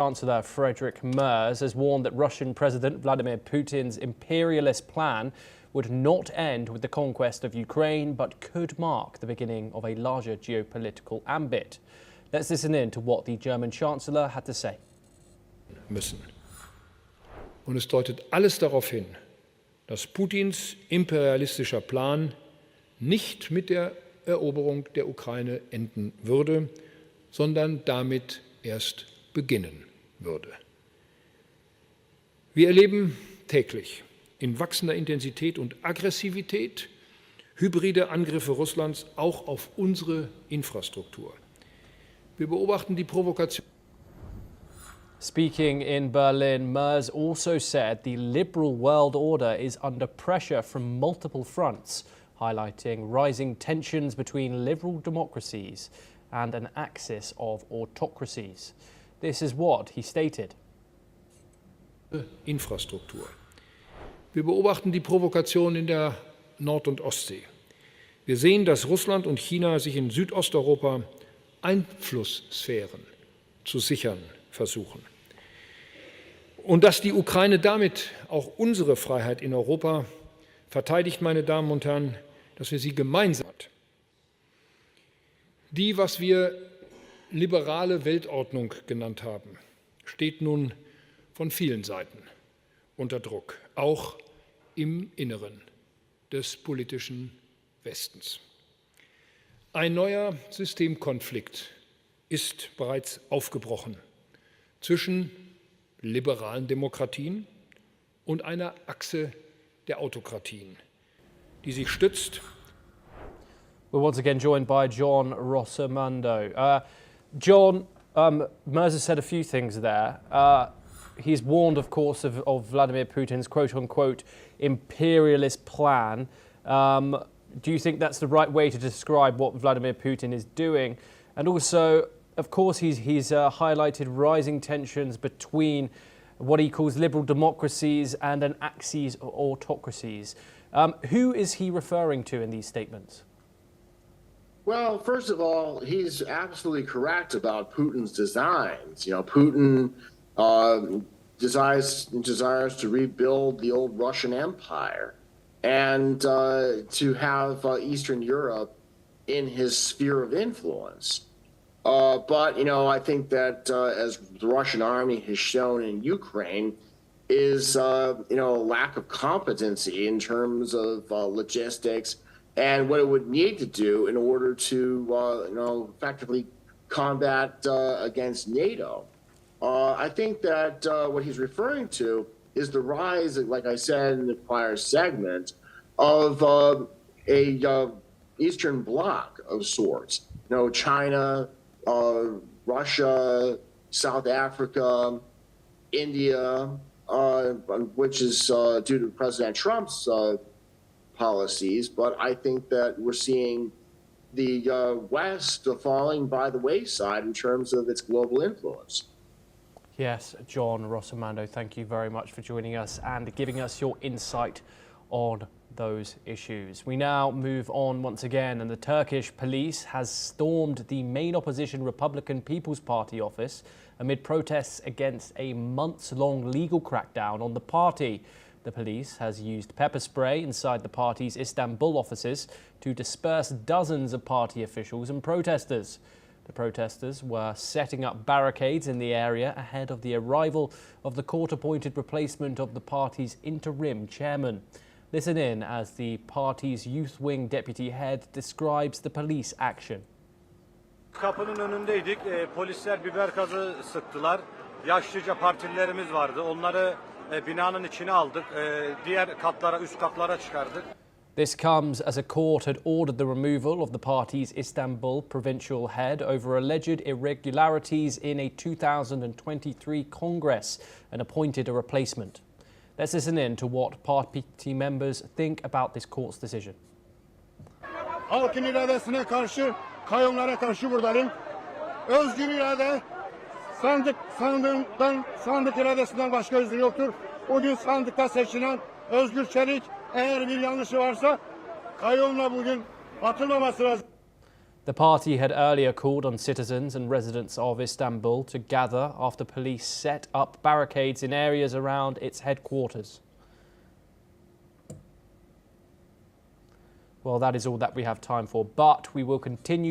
Chancellor Friedrich Merz has warned that Russian President Vladimir Putin's imperialist plan would not end with the conquest of Ukraine, but could mark the beginning of a larger geopolitical ambit. Let's listen in to what the German Chancellor had to say. Und es deutet alles darauf hin, dass Putins imperialistischer Plan nicht mit der Eroberung der Ukraine enden würde, sondern damit erst beginnen würde. Wir erleben täglich in wachsender Intensität und Aggressivität hybride Angriffe Russlands auch auf unsere Infrastruktur. Wir beobachten die Provokation. Speaking in Berlin, Merz also said the liberal world order is under pressure from multiple fronts, highlighting rising tensions between liberal democracies and an axis of autocracies. This is what he stated. Infrastruktur. Wir beobachten die Provokation in der Nord- und Ostsee. Wir sehen, dass Russland und China sich in Südosteuropa Einflusssphären zu sichern versuchen. Und dass die Ukraine damit auch unsere Freiheit in Europa verteidigt, meine Damen und Herren, dass wir sie gemeinsam hat. Die, was wir liberale Weltordnung genannt haben, steht nun von vielen Seiten unter Druck, auch im Inneren des politischen Westens. Ein neuer Systemkonflikt ist bereits aufgebrochen zwischen liberalen Demokratien und einer Achse der Autokratien, die sich stützt. We're once again joined by John Rossamando. John, Merz has said a few things there. He's warned, of course, of Vladimir Putin's quote-unquote imperialist plan. Do you think that's the right way to describe what Vladimir Putin is doing? And also, of course, he's highlighted rising tensions between what he calls liberal democracies and an axis of autocracies. Who is he referring to in these statements? Well, first of all, he's absolutely correct about Putin's designs. You know, Putin desires to rebuild the old Russian Empire and to have Eastern Europe in his sphere of influence. But, you know, I think that as the Russian army has shown in Ukraine is, you know, a lack of competency in terms of logistics and what it would need to do in order to, you know, effectively combat against NATO. I think that what he's referring to is the rise, like I said in the prior segment, of a Eastern Bloc of sorts. You know, China, Russia, South Africa, India, which is due to President Trump's policies. But I think that we're seeing the West falling by the wayside in terms of its global influence. Yes, John Rossamando, thank you very much for joining us and giving us your insight on those issues. We now move on once again, and the Turkish police has stormed the main opposition Republican People's Party office amid protests against a months-long legal crackdown on the party. The police has used pepper spray inside the party's Istanbul offices to disperse dozens of party officials and protesters. The protesters were setting up barricades in the area ahead of the arrival of the court-appointed replacement of the party's interim chairman. Listen in as the party's youth wing deputy head describes the police action. Kapının önündeydik. Polisler biber gazı sıktılar. Yaşlıca partililerimiz vardı. Onları binanın içine aldık. Diğer katlara, üst katlara çıkardık. This comes as a court had ordered the removal of the party's Istanbul provincial head over alleged irregularities in a 2023 Congress and appointed a replacement. Let's listen in to what party members think about this court's decision. Halkın iradesine karşı, kayyumlara karşı buradayım. Özgür irade, sandık iradesinden başka özgür yoktur. O gün sandıkta seçilen Özgür Çelik, eğer bir yanlışı varsa kayyumla bugün atılmaması lazım. The party had earlier called on citizens and residents of Istanbul to gather after police set up barricades in areas around its headquarters. Well, that is all that we have time for, but we will continue